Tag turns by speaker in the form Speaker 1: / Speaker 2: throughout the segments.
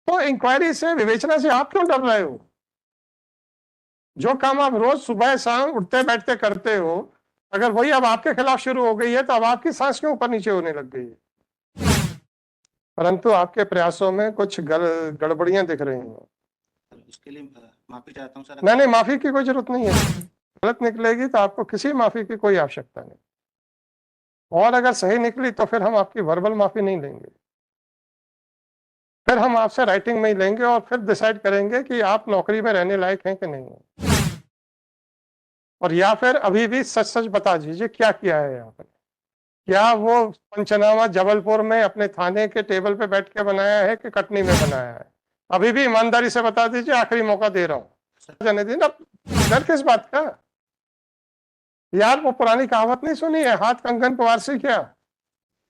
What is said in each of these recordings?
Speaker 1: तो इंक्वायरी से, विवेचना से आप क्यों डर रहे हो? जो काम आप रोज सुबह शाम उठते बैठते करते हो, अगर वही अब आपके खिलाफ शुरू हो गई है तो अब आपकी सांस क्यों ऊपर नीचे होने लग गई है? परंतु आपके प्रयासों में कुछ गड़बड़ियां दिख रही हैं।
Speaker 2: उसके लिए माफी चाहता हूं सर।
Speaker 1: नहीं, माफी की कोई जरूरत नहीं है। गलत निकलेगी तो आपको किसी माफी की कोई आवश्यकता नहीं, और अगर सही निकली तो फिर हम आपकी वर्बल माफी नहीं लेंगे, फिर हम आपसे राइटिंग में ही लेंगे और फिर डिसाइड करेंगे कि आप नौकरी में रहने लायक हैं कि नहीं है। और या फिर अभी भी सच सच बता दीजिए क्या किया है आपने। क्या वो पंचनामा जबलपुर में अपने थाने के टेबल पे बैठ के बनाया है कि कटनी में बनाया है? अभी भी ईमानदारी से बता दीजिए, आखिरी मौका दे रहा हूं। जाने दीजिए ना, डर किस बात का? यार वो पुरानी कहावत नहीं सुनी है, हाथ कंगन पवार से क्या?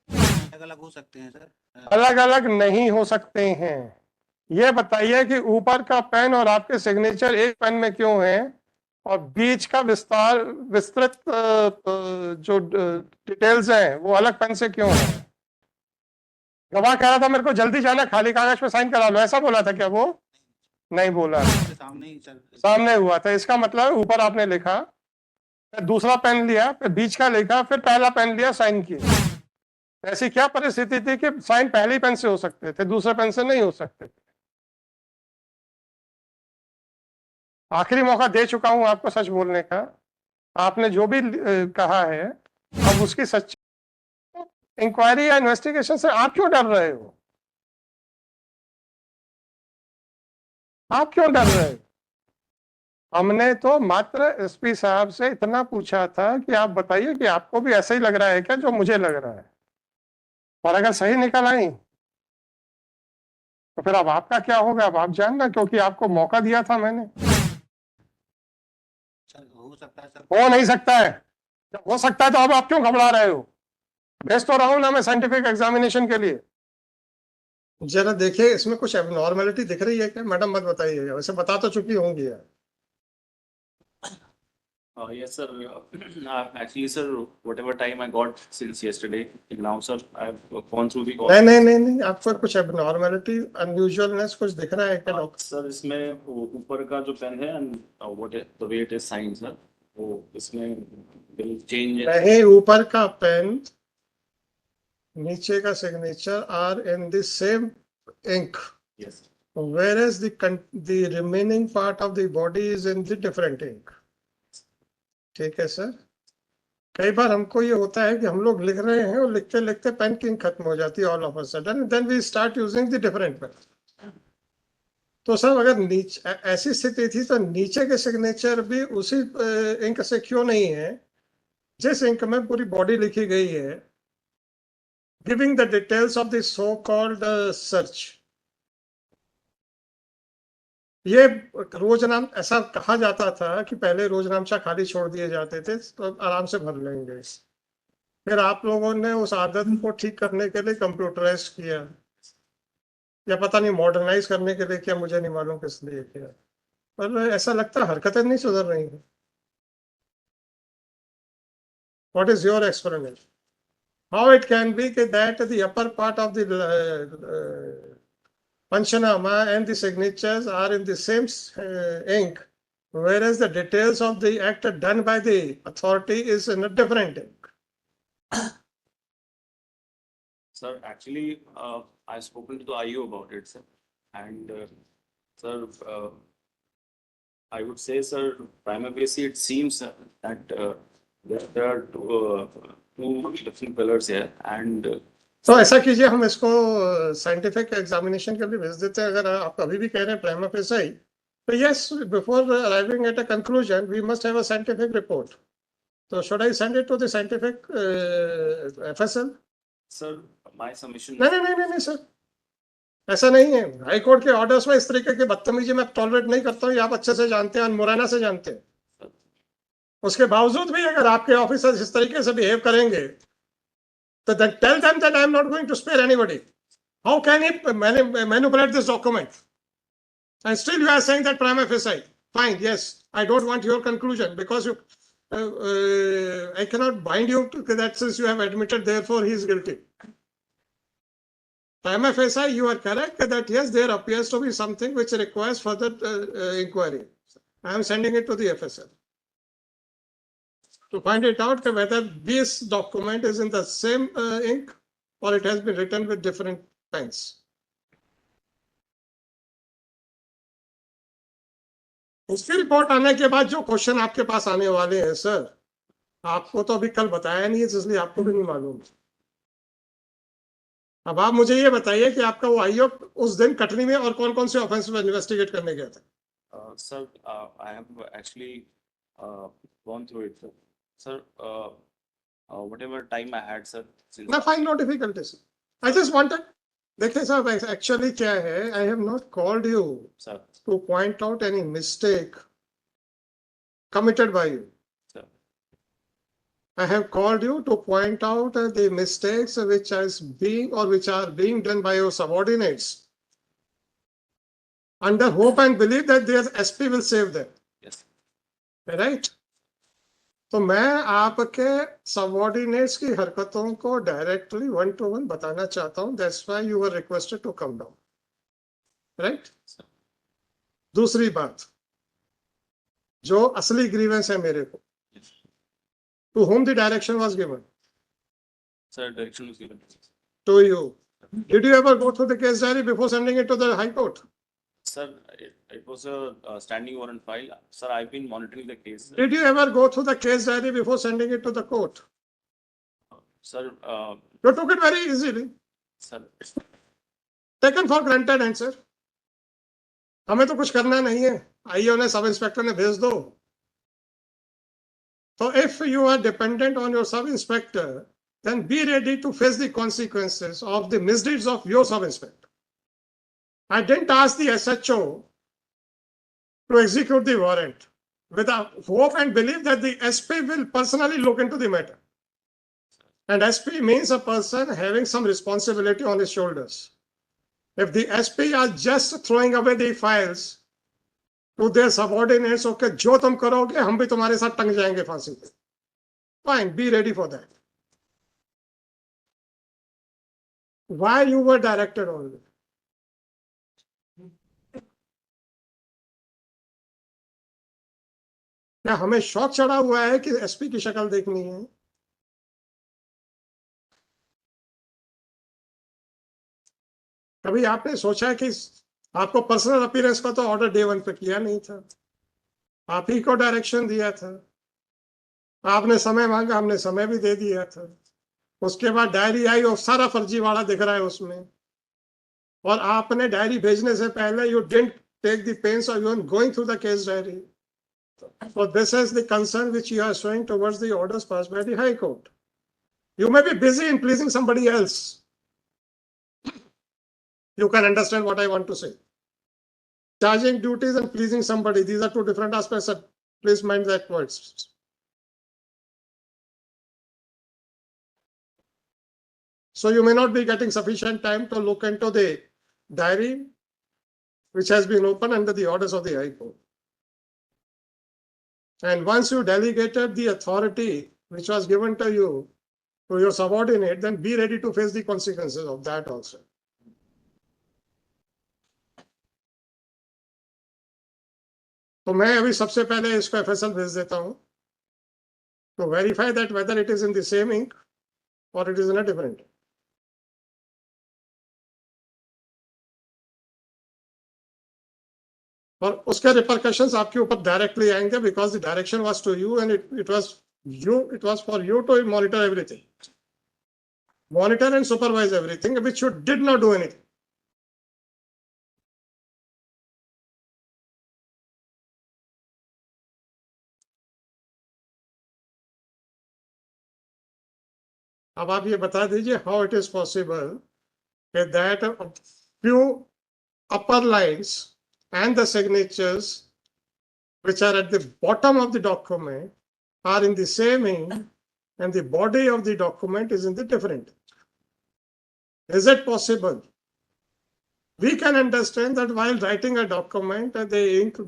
Speaker 2: अलग अलग हो सकते हैं सर।
Speaker 1: अलग अलग नहीं हो सकते हैं। ये बताइए कि ऊपर का पेन और आपके सिग्नेचर एक पेन में क्यों है, और बीच का विस्तृत जो डिटेल्स हैं वो अलग पेन से क्यों है? गवाह कह रहा था मेरे को जल्दी जाना, खाली कागज पे साइन करा लो, ऐसा बोला था क्या वो? नहीं बोला, सामने हुआ था। इसका मतलब ऊपर आपने लिखा, फिर दूसरा पेन लिया, फिर बीच का लिखा, फिर पहला पेन लिया, साइन किया। ऐसी क्या परिस्थिति थी कि साइन पहले पेन से हो सकते थे, दूसरे पेन से नहीं हो सकते थे? आखिरी मौका दे चुका हूं आपको सच बोलने का। आपने जो भी कहा है अब उसकी सच्ची इंक्वायरी या इन्वेस्टिगेशन से आप क्यों डर रहे हो? आप क्यों डर रहे हो? हमने तो मात्र एसपी साहब से इतना पूछा था कि आप बताइए कि आपको भी ऐसा ही लग रहा है क्या जो मुझे लग रहा है, और अगर सही निकल आई तो फिर अब आपका क्या होगा अब आप जानना, क्योंकि आपको मौका दिया था मैंने।
Speaker 2: हो सकता है सर।
Speaker 1: हो नहीं सकता है? जब हो सकता है तो अब आप क्यों घबरा रहे हो? भेज तो रहा हूं ना मैं साइंटिफिक एग्जामिनेशन के लिए। जरा देखिए इसमें कुछ एबनॉर्मेलिटी दिख रही है क्या मैडम? मत बताइए, वैसे बता तो चुकी होंगी यार।
Speaker 3: Yes, sir. Actually, sir, whatever time I got since yesterday till now, sir, I've gone through the.
Speaker 1: नहीं, आपको कुछ एबनॉर्मेलिटी, अनयूजुअलनेस कुछ दिख रहा है क्या डॉक्टर?
Speaker 3: सर इसमें ऊपर का जो पेन है and what the way it is signed, sir, वो इसमें will change.
Speaker 1: नहीं, ऊपर का पेन नीचे का signature are in the same ink,
Speaker 3: Yes.
Speaker 1: whereas the remaining part of the body is in the different ink. ठीक है सर। कई बार हमको ये होता है कि हम लोग लिख रहे हैं और लिखते लिखते पेन की इंक खत्म हो जाती है all of a sudden, then we start using the different pen. तो सर अगर नीचे ऐसी स्थिति थी तो नीचे के सिग्नेचर भी उसी इंक से क्यों नहीं है जिस इंक में पूरी बॉडी लिखी गई है, giving the details of the so called search? ये रोजनाम ऐसा कहा जाता था कि पहले रोजनामचा खाली छोड़ दिए जाते थे तो आराम से भर लेंगे। फिर आप लोगों ने उस आदत को ठीक करने के लिए कंप्यूटराइज किया, या पता नहीं मॉडर्नाइज करने के लिए किया, मुझे नहीं मालूम किस लिए किया, पर ऐसा लगता है हरकतें नहीं सुधर रही हैं। What is your explanation? How it can be that the upper part of the Panchanama and the signatures are in the same ink, whereas the details of the act done by the authority is in a different ink?
Speaker 3: Sir, actually, I've spoken to the IU about it, sir, and sir, I would say, sir, prima facie, it seems that there are two different colors here, and.
Speaker 1: तो ऐसा कीजिए, हम इसको scientific examination के लिए भेज देते हैं। अगर आप अभी भी कह रहे हैं प्राइमा फेसी, तो yes, before arriving at a conclusion we must have a scientific report. तो should I send it to the scientific FSL?
Speaker 3: Sir, my submission.
Speaker 1: नहीं सर, ऐसा नहीं है। हाई कोर्ट के ऑर्डर्स में इस तरीके की बदतमीजी मैं टॉलरेट नहीं करता हूँ, आप अच्छे से जानते हैं, मुरैना से जानते हैं। उसके बावजूद भी अगर आपके ऑफिसर्स इस तरीके से बिहेव करेंगे तो then tell them that I am not going to spare anybody. How can he manipulate this document? And still you are saying that prima facie. Fine, yes, I don't want your conclusion because you, I cannot bind you to that since you have admitted, therefore he is guilty. Prima facie, you are correct that yes, there appears to be something which requires further inquiry. I am sending it to the FSL to find it out whether this document is in the same ink or it has been written with different pens. उसकी report आने के बाद जो question आपके पास आने वाले हैं sir, आपको तो अभी कल बताया नहीं है, इसलिए आपको भी नहीं मालूम। अब आप मुझे ये बताइए कि आपका वो आईओ उस दिन कटनी में और कौन कौन से ऑफेंस में इन्वेस्टिगेट करने गया था?
Speaker 3: Sir, I have actually gone through it, sir. Sir, whatever time I had, sir. Since
Speaker 1: No, fine, no difficulties. I just wanted, देखिए साहब, एक्चुअली क्या है, I have not called you
Speaker 3: sir,
Speaker 1: to point out any mistake committed by you.
Speaker 3: sir,
Speaker 1: I have called you to point out the mistakes which are being done by your subordinates under hope and belief that their SP will save them.
Speaker 3: yes,
Speaker 1: Right? तो मैं आपके subordinates की हरकतों को directly 1-to-1 बताना चाहता हूं. That's why you were requested to come down. Right?
Speaker 3: sir.
Speaker 1: दूसरी बात, जो असली ग्रीवेंस है मेरे को,
Speaker 3: Yes.
Speaker 1: to whom the direction was given?
Speaker 3: Sir, direction was given.
Speaker 1: To you. Did you ever go through the case diary before sending it to the High Court?
Speaker 3: Sir, it was a standing warrant file. Sir, I've been monitoring the case. Sir.
Speaker 1: Did you ever go through the case diary before sending it to the court?
Speaker 3: Sir,
Speaker 1: You took it very easily.
Speaker 3: sir,
Speaker 1: Taken for granted answer. हमें तो कुछ करना नहीं है, IO ने, sub inspector ने भेज दो. So if you are dependent on your sub inspector, then be ready to face the consequences of the misdeeds of your sub inspector. I didn't ask the SHO to execute the warrant with a hope and belief that the SP will personally look into the matter. And SP means a person having some responsibility on his shoulders. If the SP are just throwing away the files to their subordinates, okay, जो तुम करोगे हम भी तुम्हारे साथ टंग जाएंगे फांसी पे. Fine, be ready for that. Why you were directed on it? क्या हमें शौक चढ़ा हुआ है कि एसपी की शक्ल देखनी है? कभी आपने सोचा कि आपको पर्सनल अपीयरेंस का तो ऑर्डर डे 1 पे किया नहीं था, आप ही को डायरेक्शन दिया था, आपने समय मांगा, हमने समय भी दे दिया था. उसके बाद डायरी आई और सारा फर्जीवाड़ा दिख रहा है उसमें, और आपने डायरी भेजने से पहले you didn't take the pains of even going through the case diary. So this is the concern which you are showing towards the orders passed by the High Court. You may be busy in pleasing somebody else. You can understand what I want to say. Charging duties and pleasing somebody, these are two different aspects. Please mind that words. So you may not be getting sufficient time to look into the diary which has been opened under the orders of the High Court. And once you delegated the authority which was given to you to your subordinate, then be ready to face the consequences of that also. तो मैं अभी सबसे पहले इसको FSL भेज देता हूं to verify that whether it is in the same ink or it is in a different. और उसके रिपरकशंस आपके ऊपर डायरेक्टली आएंगे because the direction was to you and it was for you to monitor everything, monitor and supervise everything which you did not do anything. अब आप ये बता दीजिए how it is possible that few upper lines and the signatures which are at the bottom of the document are in the same ink and the body of the document is in the different. Is it possible? We can understand that while writing a document the ink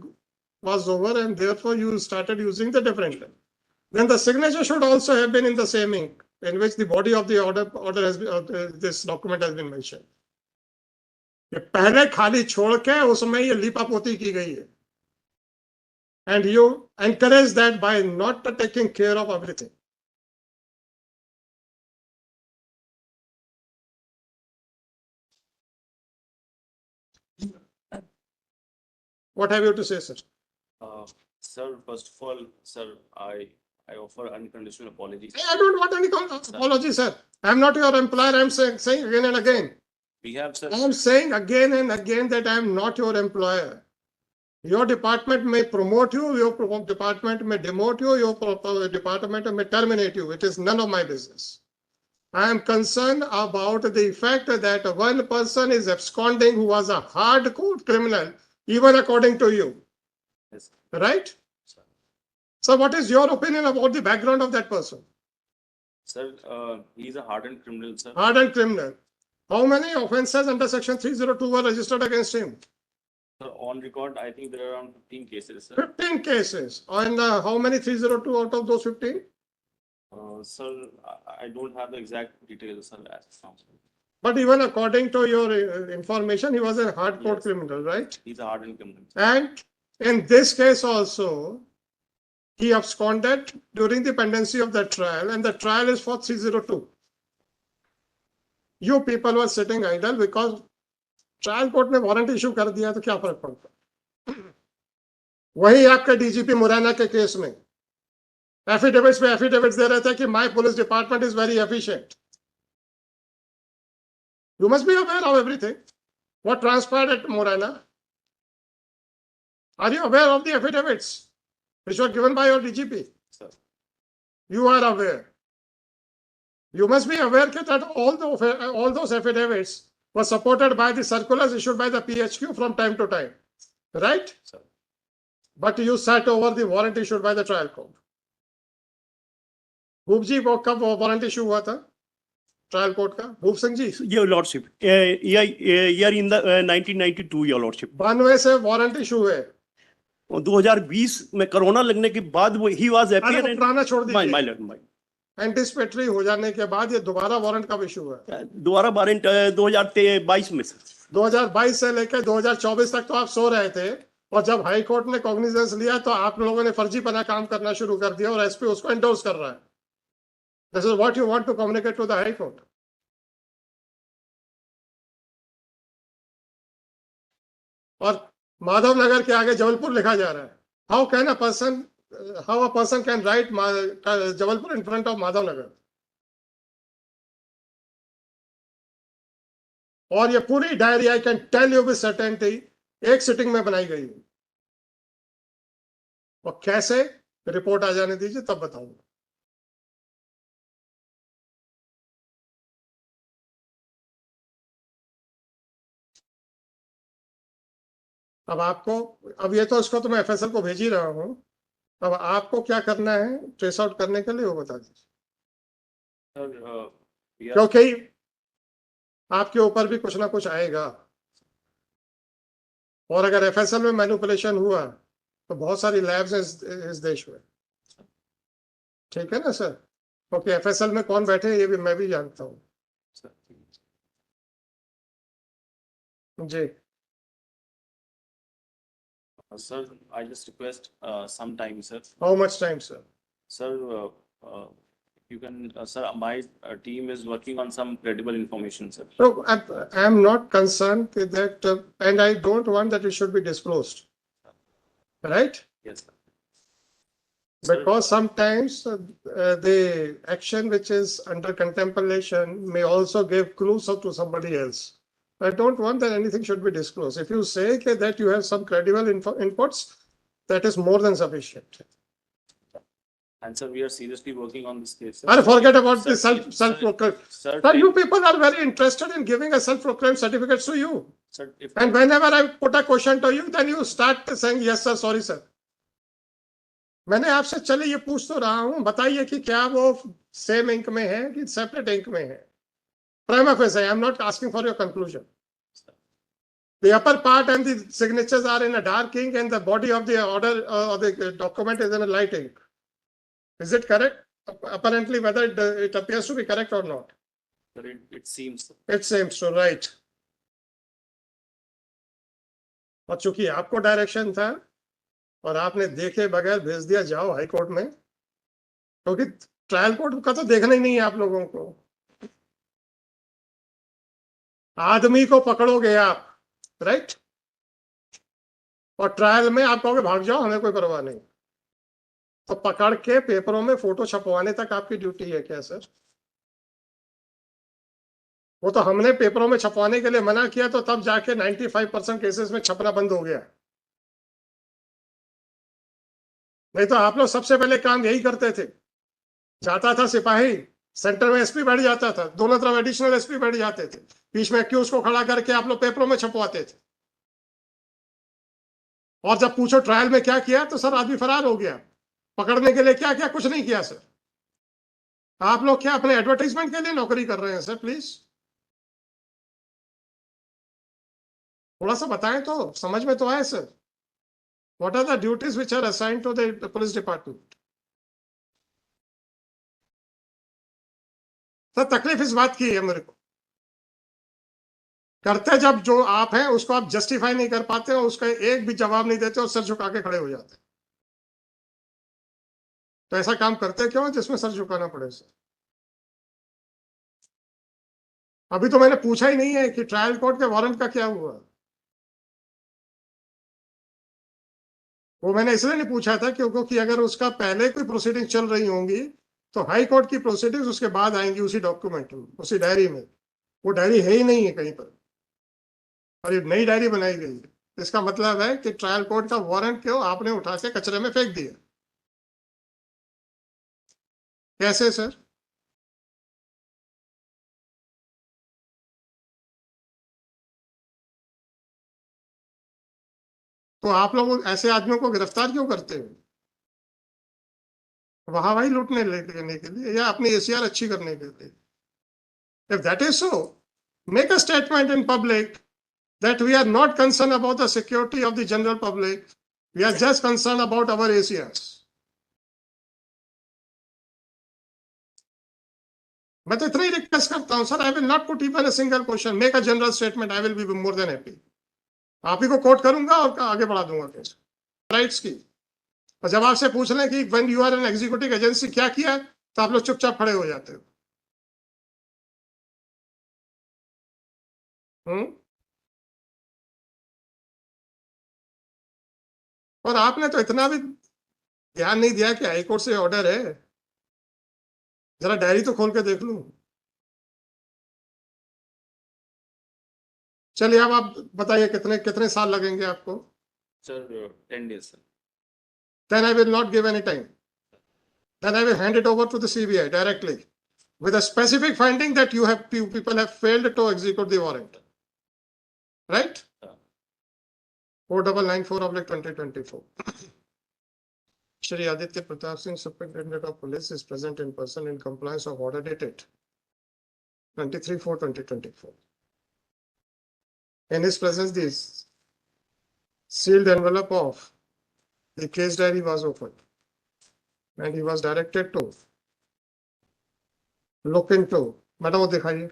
Speaker 1: was over and therefore you started using the different. Then the signature should also have been in the same ink in which the body of the order has been, this document has been mentioned. ये पहले खाली छोड़ के उसमें ये लीपापोती की गई है, and you encourage that by not taking care of everything. What have you to say, sir?
Speaker 3: Sir, first of all, sir, I offer unconditional apologies.
Speaker 1: I don't want any apology, sir. I'm not your employer. I'm saying again and again.
Speaker 3: We have, sir.
Speaker 1: I'm saying again and again that I'm not your employer. Your department may promote you, your department may demote you, your department may terminate you. It is none of my business. I am concerned about the fact that one person is absconding who was a hardcore criminal, even according to you.
Speaker 3: Yes,
Speaker 1: Right?
Speaker 3: sir.
Speaker 1: So what is your opinion about the background of that person?
Speaker 3: Sir, he's a hardened criminal, sir.
Speaker 1: Hardened criminal. How many offenses under section 302 were registered against him?
Speaker 3: Sir, on record, I think there are around 15 cases, sir.
Speaker 1: 15 cases. And how many 302 out of those 15?
Speaker 3: Sir, I don't have the exact details, sir, as of now, sir.
Speaker 1: But even according to your information, he was a hardcore
Speaker 3: Yes.
Speaker 1: criminal, right?
Speaker 3: He's a hardened criminal.
Speaker 1: And in this case also, he absconded during the pendency of the trial, and the trial is for 302. You people were sitting idle because trial court ने warrant issue कर दिया तो क्या फर्क पड़ता? वही आपके DGP Morena के केस में एफिडेविट्स पे एफिडेविट्स दे रहे थे कि my police department is very efficient. You must be aware of everything. What transpired at Morena? Are you aware of the affidavits which were given by your DGP?
Speaker 3: Sir.
Speaker 1: You are aware. You must be aware that all those affidavits were supported by the circulars issued by the PHQ from time to time. Right?
Speaker 3: Sir.
Speaker 1: But you sat over the warrant issued by the trial court. भूप जी वो कब warrant issue हुआ था trial court का? भूप Singh ji,
Speaker 4: Your Lordship, year in the 1992, Your Lordship.
Speaker 1: 92 से warrant issue हुए.
Speaker 4: और 2020 में corona लगने के बाद वो he was
Speaker 1: अरे
Speaker 4: appear
Speaker 1: वो
Speaker 4: and
Speaker 1: पुराना छोड़
Speaker 4: my
Speaker 1: दीजिए.
Speaker 4: lord, my
Speaker 1: एंटिसिपेटरी हो जाने के बाद ये दोबारा वारंट कब इशू हुआ?
Speaker 4: दोबारा वारंट 2022 में सर.
Speaker 1: 2022 से लेकर 2024 तक तो आप सो रहे थे, और जब हाई कोर्ट ने कॉग्निजेंस लिया तो आप लोगों ने फर्जीपना काम करना शुरू कर दिया और एसपी उसको एंडोर्स कर रहा है. This is what you want to communicate to the high court. और माधव नगर के आगे जबलपुर लिखा जा रहा है. How a person can write Jabalpur in front of Madhav Nagar? और ये पूरी diary I can tell you with certainty एक सिटिंग में बनाई गई है. और कैसे, रिपोर्ट आ जाने दीजिए तब बताऊंगा. अब आपको, अब ये तो इसको तो मैं एफएसएल को भेज ही रहा हूं. अब आपको क्या करना है ट्रेस आउट करने के लिए वो बता दीजिए.
Speaker 3: Sir, we are,
Speaker 1: क्योंकि आपके ऊपर भी कुछ ना कुछ आएगा, और अगर एफएसएल में मैनिपुलेशन हुआ तो बहुत सारी लैब्स हैं इस देश में. ठीक है ना सर? क्योंकि एफएसएल में कौन बैठे ये भी मैं भी जानता हूँ.
Speaker 3: sir,
Speaker 1: जी.
Speaker 3: sir, I just request some time, sir.
Speaker 1: How much time sir?
Speaker 3: Sir, you can, sir, my team is working on some credible information, sir.
Speaker 1: So I am not concerned with that, and I don't want that it should be disclosed. Right?
Speaker 3: Yes, sir. Sir,
Speaker 1: Because sometimes the action which is under contemplation may also give clues to somebody else. I don't want that anything should be disclosed. If you say that you have some credible inputs, that is more than sufficient.
Speaker 3: and sir, we are seriously working on this case, sir.
Speaker 1: I'll forget about the
Speaker 3: Sir,
Speaker 1: self-proclaimed.
Speaker 3: Sir,
Speaker 1: Sir, you people are very interested in giving a self-proclaimed certificates to you.
Speaker 3: sir, if
Speaker 1: And whenever I put a question to you, then you start saying, yes, sir, sorry, sir. मैंने आपसे चले ये पूछ तो रहा हूं, बताइए कि क्या वो सेम इंक में है कि सेपरेट इंक में है. Prima facie, I am not asking for your conclusion. The upper part and the signatures are in a dark ink, and the body of the order or the document is in a light ink. Is it correct? Apparently, whether it appears to be correct or not.
Speaker 3: sir, it seems,
Speaker 1: It seems so, right. और चूंकि आपको direction था और आपने देखे बगैर भेज दिया जाओ हाई कोर्ट में, क्योंकि ट्रायल कोर्ट का तो देखना ही नहीं है आप लोगों को। आदमी को पकड़ोगे आप, राइट, और ट्रायल में आप कहोगे भाग जाओ, हमें कोई परवाह नहीं। तो पकड़ के पेपरों में फोटो छपवाने तक आपकी ड्यूटी है क्या सर? वो तो हमने पेपरों में छपवाने के लिए मना किया, तो तब जाके 95% केसेस में छपना बंद हो गया। नहीं तो आप लोग सबसे पहले काम यही करते थे। जाता था सिपाही, सेंटर में एसपी बैठ जाता था, दोनों तरफ एडिशनल एसपी बैठ जाते थे, बीच में एक्यूज को खड़ा करके आप लोग पेपरों में छपवाते थे। और जब पूछो ट्रायल में क्या किया, तो सर आदमी फरार हो गया। पकड़ने के लिए क्या किया? कुछ नहीं किया सर। आप लोग क्या अपने एडवर्टाइजमेंट के लिए नौकरी कर रहे हैं सर? प्लीज थोड़ा सा बताएं तो समझ में तो आए sir. What are the duties which are assigned to the police department? Sir तकलीफ इस बात की है मेरे को, करते जब जो आप हैं उसको आप जस्टिफाई नहीं कर पाते हो, उसका एक भी जवाब नहीं देते और सर झुका के खड़े हो जाते। तो ऐसा काम करते क्यों जिसमें सर झुकाना पड़े सर? अभी तो मैंने पूछा ही नहीं है कि ट्रायल कोर्ट के वारंट का क्या हुआ। वो मैंने इसलिए नहीं पूछा था क्योंकि अगर उसका पहले कोई प्रोसीडिंग चल रही होंगी तो हाई कोर्ट की प्रोसीडिंग्स उसके बाद आएंगी उसी डॉक्यूमेंट में, उसी डायरी में। वो डायरी है ही नहीं है कहीं पर, और ये नई डायरी बनाई गई है। इसका मतलब है कि ट्रायल कोर्ट का वारंट क्यों आपने उठा के कचरे में फेंक दिया। कैसे सर? तो आप लोग ऐसे आदमियों को गिरफ्तार क्यों करते हो? वहां वही लूटने लेने के लिए या अपनी एसीआर अच्छी करने के लिए? If that is so, make a statement in public that we are not concerned about the security of the general public. We are just concerned about our ACRs. मैं तो इतना ही रिक्वेस्ट करता हूं sir, I will not put even a single question, make a general statement, I will be more than happy. आप ही को coat करूंगा और आगे बढ़ा दूंगा केस राइट्स की। और जब आपसे पूछ लें कि when you are an executive agency क्या किया, तो आप लोग चुपचाप खड़े हो जाते हो। और आपने तो इतना भी ध्यान नहीं दिया कि हाईकोर्ट से ऑर्डर है। जरा डायरी तो खोल के देख लूं। चलिए अब आप बताइए कितने कितने साल लगेंगे आपको?
Speaker 3: Sir, 10 days, sir.
Speaker 1: Then I will not give any time. Then I will hand it over to the CBI directly with a specific finding that people have failed to execute the warrant. Right? 4994/2024. Shri Aditya Pratap Singh, Superintendent of Police, is present in person in compliance of order dated 23/4/2024. In his presence, the sealed envelope of the case diary was opened, and he was directed to look into. Madam वो दिखाइए।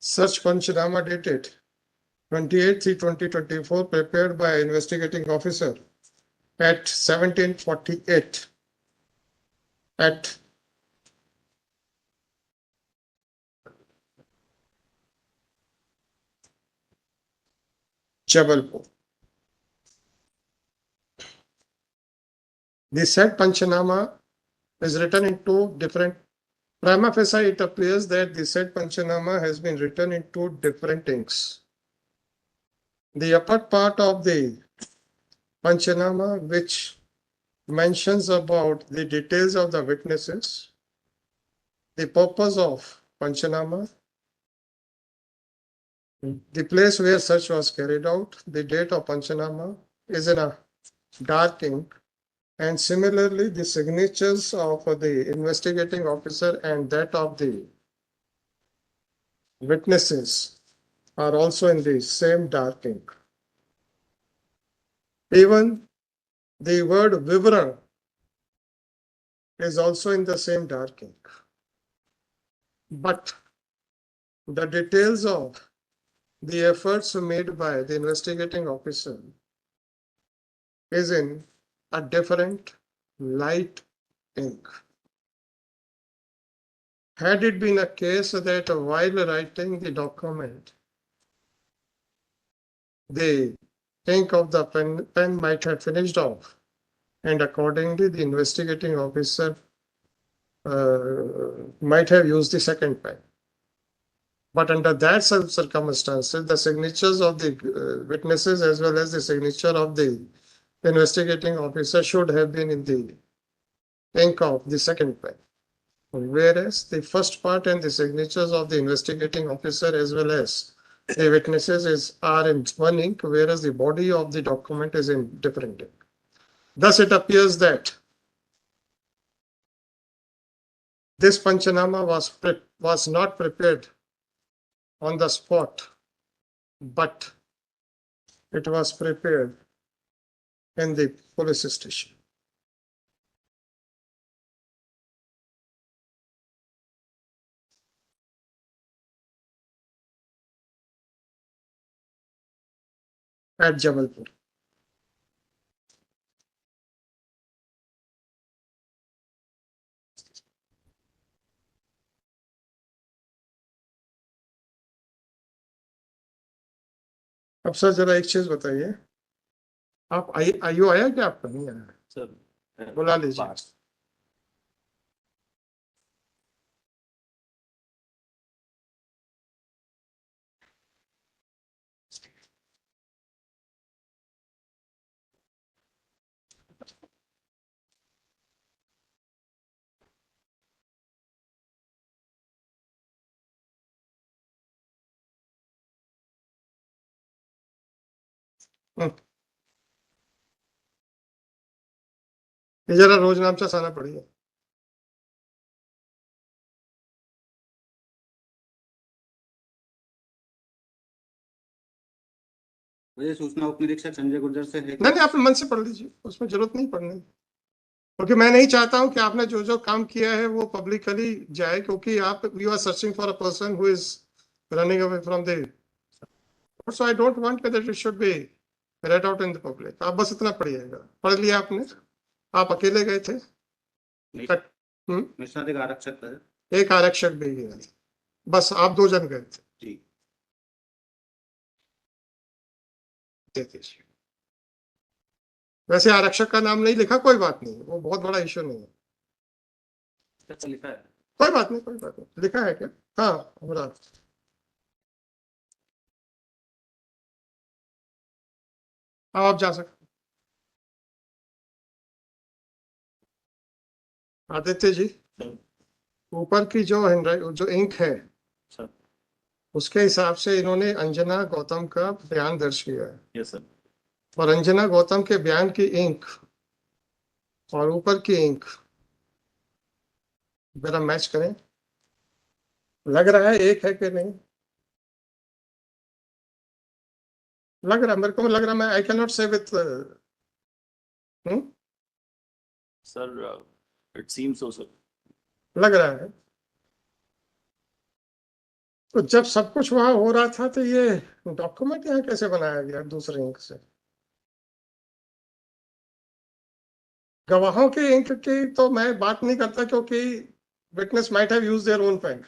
Speaker 1: Search Panchanama dated 28/3/2024, prepared by investigating officer at 17:48 at Jabalpur. The said Panchanama is written in two different. Prima facie, it appears that the said Panchanama has been written in two different inks. The upper part of the Panchanama, which mentions about the details of the witnesses, the purpose of Panchanama, the place where search was carried out, the date of Panchanama is in a dark ink And similarly, the signatures of the investigating officer and that of the witnesses are also in the same dark ink. Even the word Vivran is also in the same dark ink. But the details of the efforts made by the investigating officer is in a different light ink. Had it been a case that while writing the document, the ink of the pen might have finished off, and accordingly, the investigating officer might have used the second pen. But under that circumstances, the signatures of the witnesses as well as the signature of the investigating officer should have been in the ink of the second pen. Whereas the first part and the signatures of the investigating officer as well as the witnesses are in one ink, whereas the body of the document is in different ink. Thus, it appears that this Panchanama was not prepared on the spot, but it was prepared in the police station. At Jabalpur. अब sir जरा एक चीज बताइए, आप आयु आया क्या आपका? नहीं आया?
Speaker 3: सर
Speaker 1: बुला लीजिए।
Speaker 3: पास
Speaker 1: ये जरा रोज नाम से साना पड़िए।
Speaker 2: मुझे सूचना उप निरीक्षक संजय गुर्जर से है
Speaker 1: नहीं, आप मन से पढ़ लीजिए, उसमें जरूरत नहीं पढ़ने, क्योंकि मैं नहीं चाहता हूं कि आपने जो जो काम किया है वो पब्लिकली जाए, क्योंकि आप you are searching for a person who is running away from the, so I don't want that it should be read out in the public. आप बस इतना पढ़िएगा। पढ़ लिया आपने? आप अकेले गए थे?
Speaker 2: मिश्राधिक आरक्षक है।
Speaker 1: एक आरक्षक भी गया, बस आप 2 जन गए थे?
Speaker 2: जी।
Speaker 1: देखिए, वैसे आरक्षक का नाम नहीं लिखा, कोई बात नहीं, वो बहुत बड़ा इश्यू नहीं है।
Speaker 3: अच्छा लिखा है?
Speaker 1: कोई बात नहीं, कोई बात नहीं। लिखा है क्या? हाँ, हो रहा। आप जा सकते। आदित्य जी, ऊपर की जो जो इंक है
Speaker 3: सर,
Speaker 1: उसके हिसाब से इन्होंने अंजना गौतम का बयान दर्ज किया है।
Speaker 3: Yes sir.
Speaker 1: और अंजना गौतम के बयान की इंक और ऊपर की इंक जरा मैच करें, लग रहा है एक है कि नहीं? लग रहा, मेरे को लग रहा, मैं आई कैन नॉट से with
Speaker 3: sir it seems so sir.
Speaker 1: लग रहा है। तो जब सब कुछ वहां हो रहा था तो ये डॉक्यूमेंट यहाँ कैसे बनाया गया दूसरे इंक से? गवाहों की इंक की तो मैं बात नहीं करता, क्योंकि witness might have used their own pen.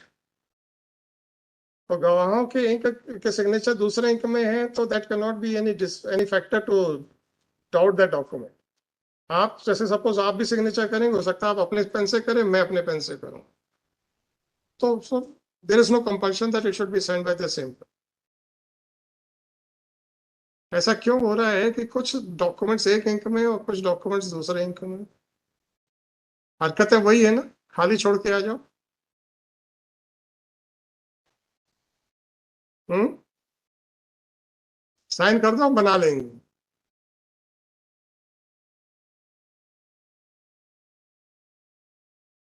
Speaker 1: तो गवाहों के इंक के सिग्नेचर दूसरे इंक में है, तो that can not be any factor to doubt that document. आप जैसे सपोज आप भी सिग्नेचर करेंगे, हो सकता है आप अपने पेन से करें, मैं अपने पेन से करूं, तो there is no compulsion that it should be signed by the same. ऐसा क्यों हो रहा है कि कुछ डॉक्यूमेंट्स एक इंक में और कुछ डॉक्यूमेंट्स दूसरे इंक में? हरकतें वही है ना, खाली छोड़ के आ जाओ। साइन कर दो, बना लेंगे।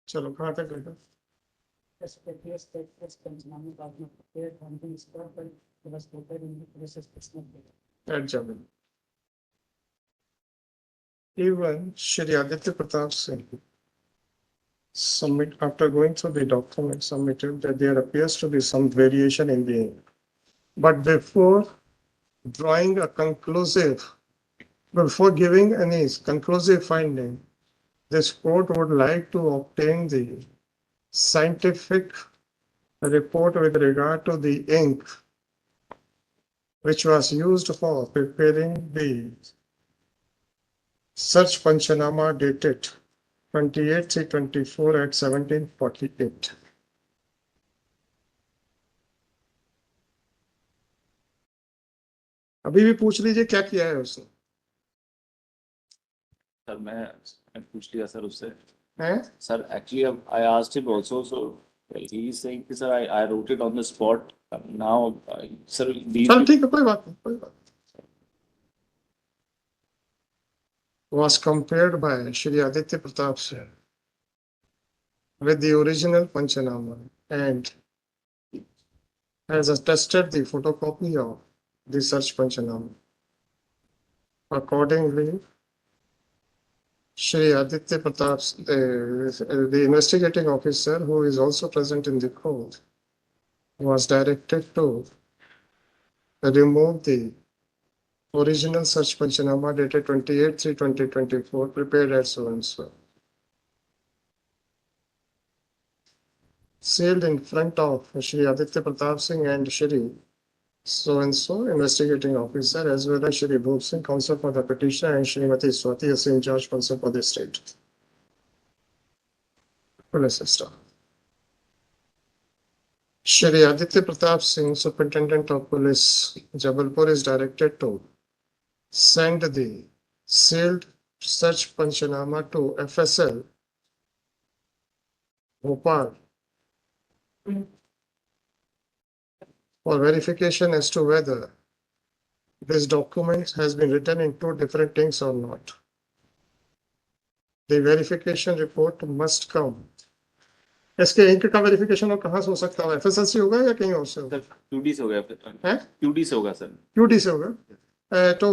Speaker 1: चलो कहाँ तक गए? Adjournment. Even Shri Aditya Pratap Singh submit after going through the document submitted that there appears to be some variation in the ink. But before drawing a conclusive, before giving any conclusive finding, this court would like to obtain the scientific report with regard to the ink which was used for preparing the search Panchanama dated 28/3/24 at 17:48. अभी भी पूछ लीजिए क्या किया है उसने?
Speaker 3: Sir मैं पूछ लिया सर उससे
Speaker 1: हैं?
Speaker 3: Sir actually I asked him also so he is saying कि sir I wrote it on the spot now sir
Speaker 1: चल ठीक है, कोई बात नहीं, कोई बात नहीं. Was compared by Shri Aditya Pratap Singh with the original Panchanama and has attested the photocopy of the search Panchanama. Accordingly, Shri Aditya Pratap, the investigating officer who is also present in the court, was directed to remove the original search Panchanama dated 28/3/2024 prepared at so and so. Sealed in front of Shri Aditya Pratap Singh and Shri so and so investigating officer as well as Shri Bhop Singh, counsel for the petitioner, and Srimati Swati Asim, judge, counsel for the state. Police staff. Shri Aditya Pratap Singh, Superintendent of Police, Jabalpur, is directed to send the sealed search Panchanama to FSL, Bhopal, for verification as to whether this document has been written in two different inks or not. The verification report must come. इसके ink का verification और कहाँ से हो सकता है? एफएसएलसी होगा या कहीं और से होगा?
Speaker 3: सर क्यूडी से हो गया
Speaker 1: हैं?
Speaker 3: क्यूडी से होगा सर
Speaker 1: क्यूटी से होगा. तो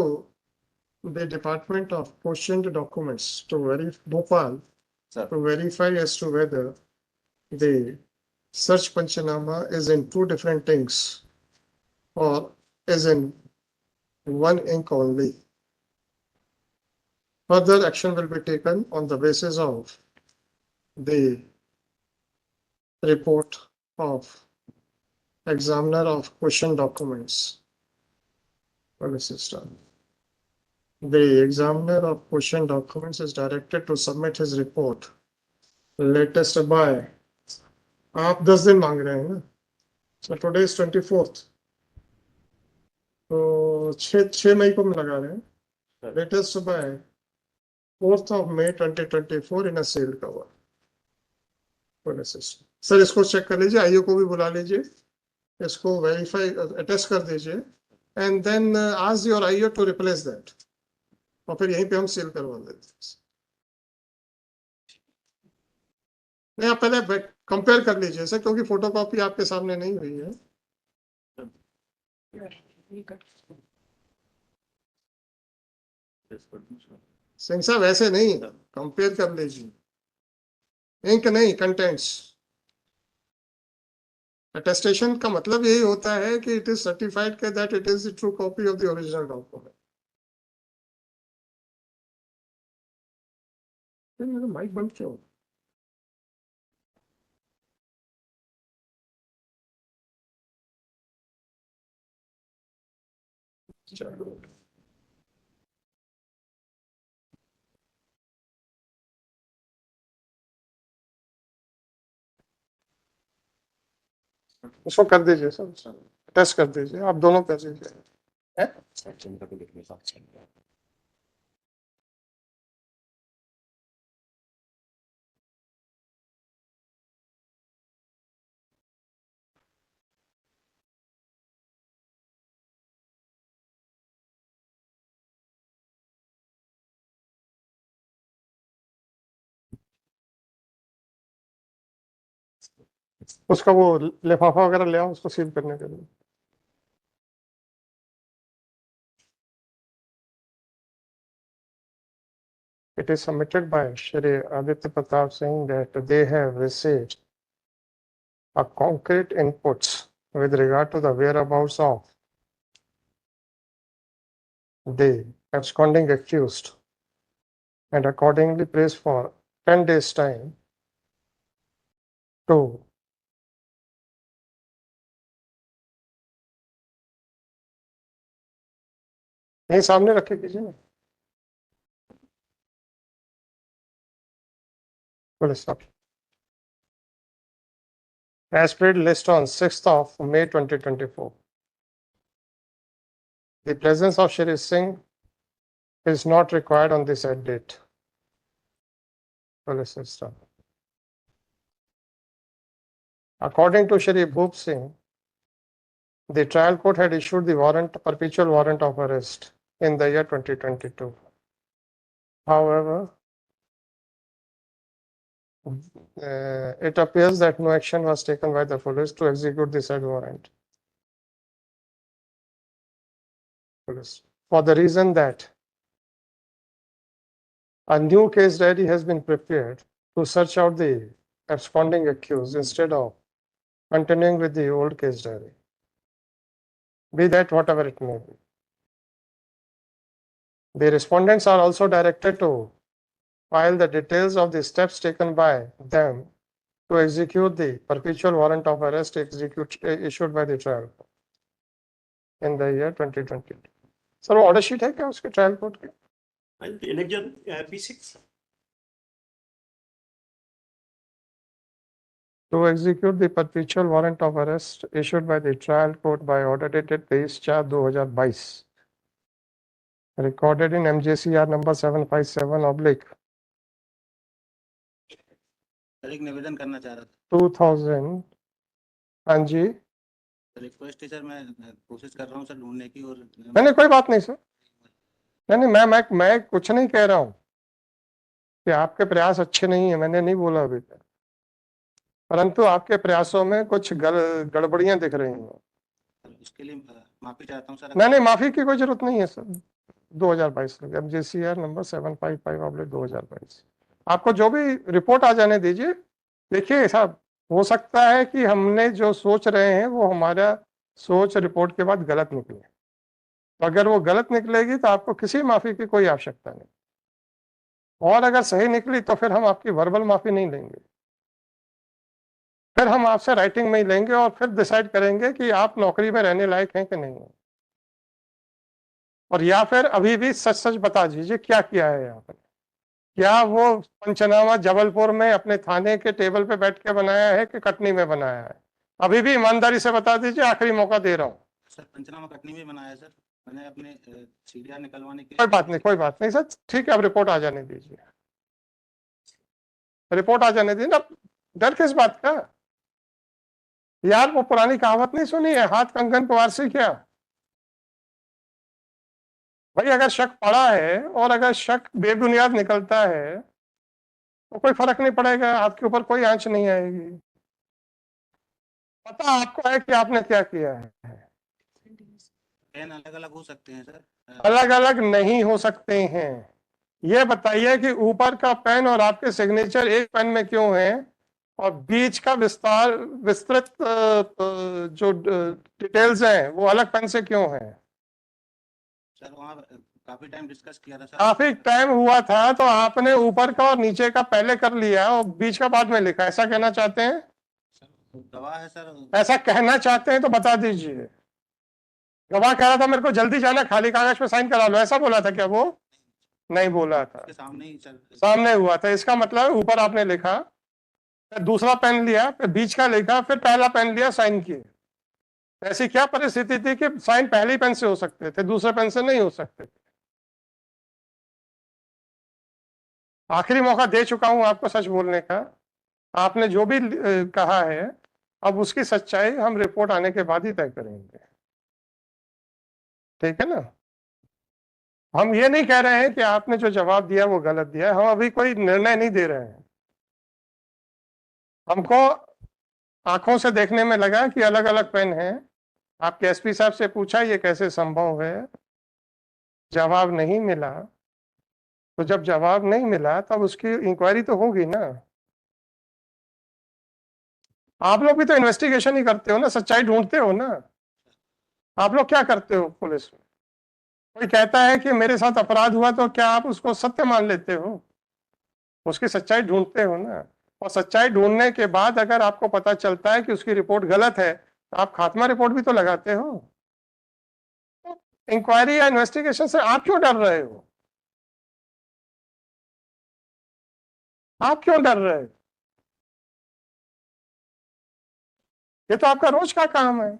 Speaker 1: the Department of Questioned Documents to verify Bhopal
Speaker 3: sir
Speaker 1: to verify as to whether the search Panchanama is in two different inks or is in one ink only. Further action will be taken on the basis of the report of examiner of question documents. Police system. The examiner of question documents is directed to submit his report latest by. आप 10 दिन मांग रहे हैं ना? So today is 24th. तो 6 मई को हम लगा रहे हैं. Latest by 4th of May 2024 in a sealed cover. Sir इसको चेक कर लीजिए, आईओ को भी बुला लीजिए, इसको वेरीफाई अटेस्ट कर दीजिए and then ask your IO to replace that और फिर यहीं पे हम सील करवा देते हैं. नहीं, आप पहले कंपेयर कर लीजिए सर, क्योंकि फोटोकॉपी आपके सामने नहीं हुई है. सिंह साहब ऐसे नहीं, कंपेयर कर लीजिए, इंक नहीं, कंटेंट्स. अटेस्टेशन का मतलब यही होता है कि इट इज सर्टिफाइड के that it is the true copy of the original document. मेरा माइक बंद क्यों? चलो उसको कर दीजिए सर, टेस्ट कर दीजिए, आप दोनों कर दीजिए. उसका वो लिफाफा वगैरह ले आओ उसको सील करने के लिए। It is submitted by Shri Aditya Pratap Singh that they have received a concrete inputs with regard to the whereabouts of the absconding accused and accordingly prays for 10 days time to यही सामने रखे कीजिए ना। बोले साहब as per list on 6th of May 2024. The presence of Shri Singh is not required on this said date. Police system. According to Shri Bhup Singh, the trial court had issued the warrant, perpetual warrant of arrest in the year 2022. However, it appears that no action was taken by the police to execute the said warrant. For the reason that a new case diary has been prepared to search out the absconding accused instead of continuing with the old case diary. Be that whatever it may be. The respondents are also directed to file the details of the steps taken by them to execute the perpetual warrant of arrest issued by the trial court in the year 2020. Sir वो order sheet है क्या उसके trial court के?
Speaker 4: P6.
Speaker 1: To execute the perpetual warrant of arrest issued by the trial court by order dated 23/4/2022, recorded in MJCR number 757/2000
Speaker 2: sir एक निवेदन करना चाह रहा था।
Speaker 1: 2000। हाँ जी,
Speaker 2: रिक्वेस्ट है सर, मैं कोशिश कर रहा हूँ सर ढूंढने की। और
Speaker 1: नहीं कोई बात नहीं सर, नहीं मैं कुछ नहीं कह रहा हूँ कि आपके प्रयास अच्छे नहीं है, मैंने नहीं बोला अभी तक, परंतु आपके प्रयासों में कुछ गड़बड़ियां दिख रही हैं।
Speaker 2: उसके लिए माफी चाहता हूँ सर।
Speaker 1: नहीं माफी की कोई जरूरत नहीं है सर। 2022 MJCR नंबर 755/2022 आपको जो भी रिपोर्ट आ जाने दीजिए। देखिए साहब, हो सकता है कि हमने जो सोच रहे हैं वो हमारा सोच रिपोर्ट के बाद गलत निकले, तो अगर वो गलत निकलेगी तो आपको किसी माफी की कोई आवश्यकता नहीं, और अगर सही निकली तो फिर हम आपकी वर्बल माफी नहीं लेंगे, फिर हम आपसे राइटिंग में ही लेंगे और फिर डिसाइड करेंगे कि आप नौकरी में रहने लायक हैं कि नहीं है। और या फिर अभी भी सच सच बता दीजिए क्या किया है यहाँ पर। क्या वो पंचनामा जबलपुर में अपने थाने के टेबल पे बैठ के बनाया है कि कटनी में बनाया है? अभी भी ईमानदारी से बता दीजिए, आखिरी मौका दे रहा हूँ।
Speaker 2: सर पंचनामा कटनी में बनाया है सर, मैंने अपने सीडीआर निकलवाने के।
Speaker 1: कोई बात नहीं सर, ठीक है, अब रिपोर्ट आ जाने दीजिए, रिपोर्ट आ जाने दीजिए ना, डर किस बात का यार? वो पुरानी कहावत नहीं सुनी है, हाथ कंगन पवार से क्या? भाई अगर शक पड़ा है और अगर शक बेबुनियाद निकलता है तो कोई फर्क नहीं पड़ेगा, आपके ऊपर कोई आंच नहीं आएगी। पता आपको है कि आपने क्या किया है।
Speaker 2: पेन अलग अलग हो सकते हैं सर?
Speaker 1: अलग अलग नहीं हो सकते हैं। ये बताइए कि ऊपर का पेन और आपके सिग्नेचर एक पेन में क्यों है और बीच का विस्तृत जो डिटेल्स हैं वो अलग पेन से क्यों है?
Speaker 2: सर वहाँ काफी टाइम डिस्कस किया था सर।
Speaker 1: काफी टाइम हुआ था तो आपने ऊपर का और नीचे का पहले कर लिया और बीच का बाद में लिखा, ऐसा कहना चाहते हैं?
Speaker 2: गवाह है सर।
Speaker 1: ऐसा कहना चाहते हैं तो बता दीजिए। गवाह कह रहा था मेरे को जल्दी जाना, खाली कागज पे साइन करा लो, ऐसा बोला था क्या? वो नहीं बोला था,
Speaker 2: सामने ही सर,
Speaker 1: सामने हुआ था। इसका मतलब ऊपर आपने लिखा, फिर दूसरा पेन लिया, फिर बीच का लिखा, फिर पहला पेन लिया, साइन किए। ऐसी क्या परिस्थिति थी कि साइन पहले पेन से हो सकते थे, दूसरे पेन से नहीं हो सकते थे? आखिरी मौका दे चुका हूं आपको सच बोलने का। आपने जो भी कहा है अब उसकी सच्चाई हम रिपोर्ट आने के बाद ही तय करेंगे, ठीक है ना? हम ये नहीं कह रहे हैं कि आपने जो जवाब दिया वो गलत दिया है, हम अभी कोई निर्णय नहीं दे रहे हैं। हमको आंखों से देखने में लगा कि अलग अलग पेन है। आपके एसपी साहब से पूछा ये कैसे संभव है, जवाब नहीं मिला। तो जब जवाब नहीं मिला तब उसकी इंक्वायरी तो होगी ना। आप लोग भी तो इन्वेस्टिगेशन ही करते हो ना, सच्चाई ढूंढते हो ना। आप लोग क्या करते हो पुलिस में? कोई कहता है कि मेरे साथ अपराध हुआ तो क्या आप उसको सत्य मान लेते हो? उसकी सच्चाई ढूंढते हो ना। और सच्चाई ढूंढने के बाद अगर आपको पता चलता है कि उसकी रिपोर्ट गलत है तो आप खात्मा रिपोर्ट भी तो लगाते हो। इंक्वायरी या इन्वेस्टिगेशन से आप क्यों डर रहे हो? आप क्यों डर रहे हो? ये तो आपका रोज का काम है।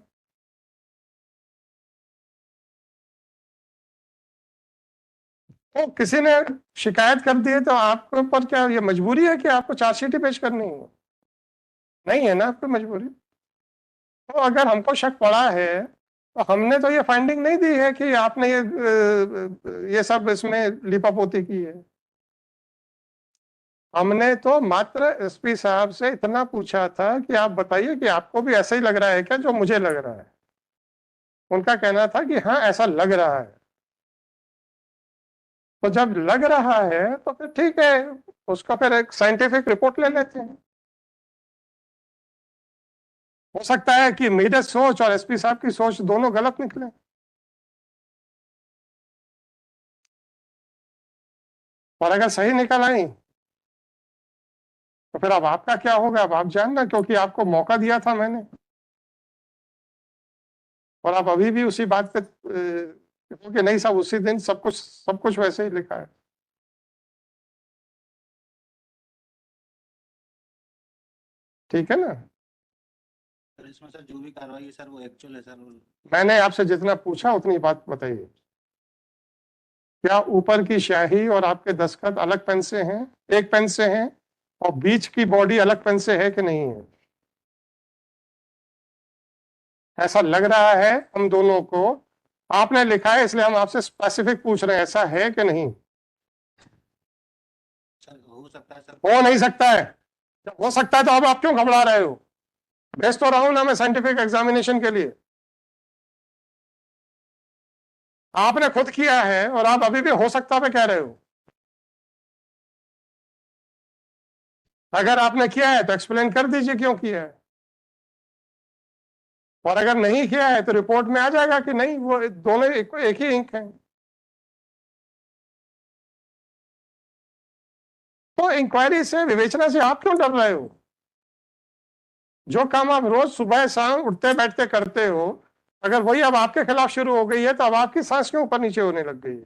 Speaker 1: तो किसी ने शिकायत कर दी है तो आपके ऊपर क्या ये मजबूरी है कि आपको चार्जशीट ही पेश करनी है? नहीं है ना आपको मजबूरी। तो अगर हमको शक पड़ा है तो हमने तो ये फाइंडिंग नहीं दी है कि आपने ये सब इसमें लिपापोती की है। हमने तो मात्र एसपी साहब से इतना पूछा था कि आप बताइए कि आपको भी ऐसा ही लग रहा है क्या जो मुझे लग रहा है। उनका कहना था कि हाँ ऐसा लग रहा है। तो जब लग रहा है तो फिर ठीक है, उसका फिर एक साइंटिफिक रिपोर्ट ले लेते हैं। हो सकता है कि मेरी सोच और एसपी साहब की सोच दोनों गलत निकले। और अगर सही निकल आई तो फिर अब आपका क्या होगा अब आप जानना, क्योंकि आपको मौका दिया था मैंने। और आप अभी भी उसी बात पे क्योंकि नहीं साहब उसी दिन सब कुछ वैसे ही लिखा है। ठीक है ना।
Speaker 2: सर इसमें सर जो भी कार्रवाई है सर वो एक्चुअल है सर।
Speaker 1: मैंने आपसे जितना पूछा उतनी बात बताइए। क्या ऊपर की स्याही और आपके दस्तखत अलग पेन से हैं, एक पेन से हैं, और बीच की बॉडी अलग पेन से है कि नहीं है? ऐसा लग रहा है हम दोनों को। आपने लिखा है इसलिए हम आपसे स्पेसिफिक पूछ रहे हैं, ऐसा है कि नहीं?
Speaker 2: सर हो सकता है सर।
Speaker 1: हो नहीं सकता है। जब हो सकता है तो अब आप क्यों घबरा रहे हो? भेज तो रहा हूं ना मैं साइंटिफिक एग्जामिनेशन के लिए। आपने खुद किया है और आप अभी भी हो सकता पे कह रहे हो। अगर आपने किया है तो एक्सप्लेन कर दीजिए क्यों किया है। और अगर नहीं किया है तो रिपोर्ट में आ जाएगा कि नहीं वो दोनों एक ही इंक है। तो इंक्वायरी से विवेचना से आप क्यों डर रहे हो? जो काम आप रोज सुबह शाम उठते बैठते करते हो, अगर वही अब आपके खिलाफ शुरू हो गई है तो अब आपकी सांस क्यों ऊपर नीचे होने लग गई है?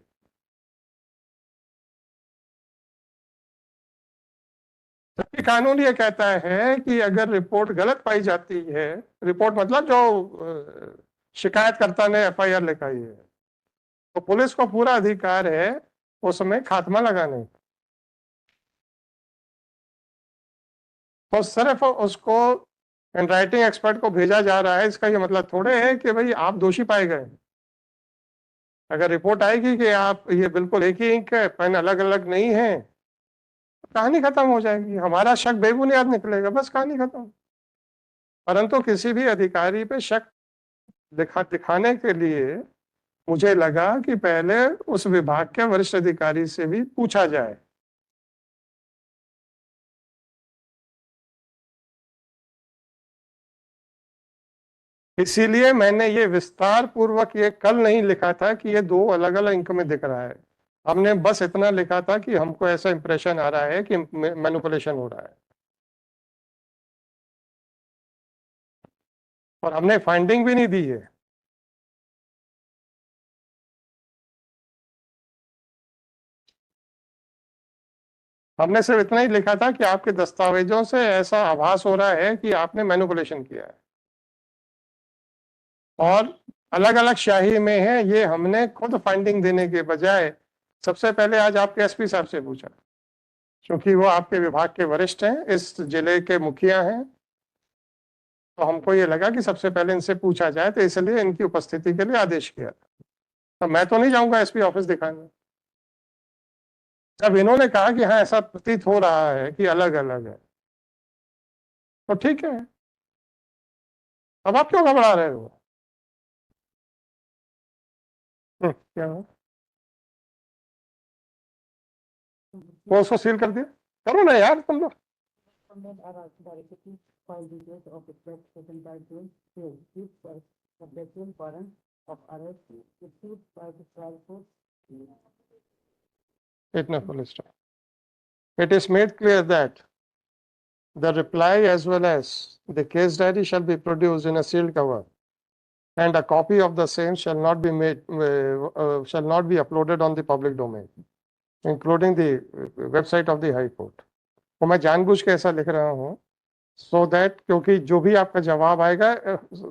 Speaker 1: जबकि कानून ये कहता है कि अगर रिपोर्ट गलत पाई जाती है, रिपोर्ट मतलब जो शिकायतकर्ता ने एफआईआर लिखाई है, तो पुलिस को पूरा अधिकार है उसमें खात्मा लगाने। तो सिर्फ उसको राइटिंग एक्सपर्ट को भेजा जा रहा है, इसका ये मतलब थोड़े है कि भाई आप दोषी पाए गए। अगर रिपोर्ट आएगी कि आप ये बिल्कुल एक ही इंक है, पेन अलग अलग नहीं है, तो कहानी खत्म हो जाएगी, हमारा शक बेबुनियाद निकलेगा, बस कहानी खत्म। परंतु किसी भी अधिकारी पे शक दिखाने के लिए मुझे लगा कि पहले उस विभाग के वरिष्ठ अधिकारी से भी पूछा जाए। इसीलिए मैंने ये विस्तार पूर्वक ये कल नहीं लिखा था कि ये दो अलग अलग इंक में दिख रहा है। हमने बस इतना लिखा था कि हमको ऐसा इंप्रेशन आ रहा है कि मैनिपुलेशन हो रहा है, और हमने फाइंडिंग भी नहीं दी है। हमने सिर्फ इतना ही लिखा था कि आपके दस्तावेजों से ऐसा आभास हो रहा है कि आपने मैनिपुलेशन किया है, और अलग अलग स्याही में है, ये हमने खुद फाइंडिंग देने के बजाय सबसे पहले आज आपके एसपी साहब से पूछा, क्योंकि वो आपके विभाग के वरिष्ठ हैं, इस जिले के मुखिया हैं। तो हमको ये लगा कि सबसे पहले इनसे पूछा जाए, तो इसलिए इनकी उपस्थिति के लिए आदेश किया। तो मैं तो नहीं जाऊंगा एसपी ऑफिस दिखाने। जब इन्होंने कहा कि हाँ ऐसा प्रतीत हो रहा है कि अलग अलग है, तो ठीक है। अब आप क्यों घबरा रहे हो? क्या हुआ? वो उसको सील कर दिया, करो ना यार तुम लोग।
Speaker 5: Respondent are also directed to file details of the threat taken by them to keep the background warrant of arrest issued by the trial court.
Speaker 1: इतना police staff, it is made clear that the reply as well as the case diary shall be produced in a sealed cover, and a copy of the same shall not be uploaded on the public domain, including the website of the High Court. तो मैं जानबूझ के ऐसा लिख रहा हूँ so that, क्योंकि जो भी आपका जवाब आएगा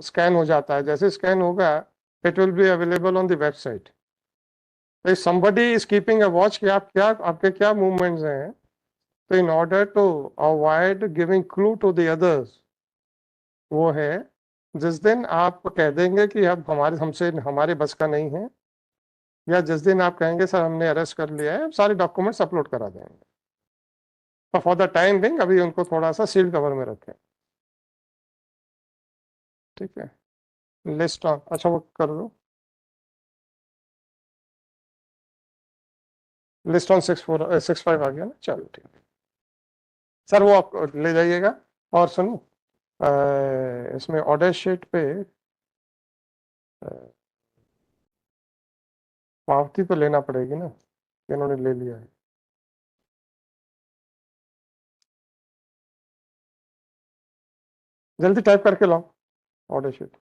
Speaker 1: स्कैन हो जाता है, जैसे स्कैन होगा it will be available on the website. If somebody is keeping a watch कि आप क्या, आपके क्या movements हैं, तो in order to avoid giving clue to the others, वो है जिस दिन आप कह देंगे कि अब हमारे बस का नहीं है, या जिस दिन आप कहेंगे सर हमने अरेस्ट कर लिया है, सारे डॉक्यूमेंट्स अपलोड करा देंगे। तो फॉर द टाइम बिंग अभी उनको थोड़ा सा सील्ड कवर में रखें, ठीक है। लिस्ट ऑन, अच्छा वो कर दो, लिस्ट ऑन 6-4-6-5 आ गया ना, चलो ठीक है सर, वो आप ले जाइएगा। और सुनो, इसमें ऑर्डर शीट पे पावती तो लेना पड़ेगी ना, इन्होंने ले लिया है। जल्दी टाइप करके लाओ ऑर्डर शीट।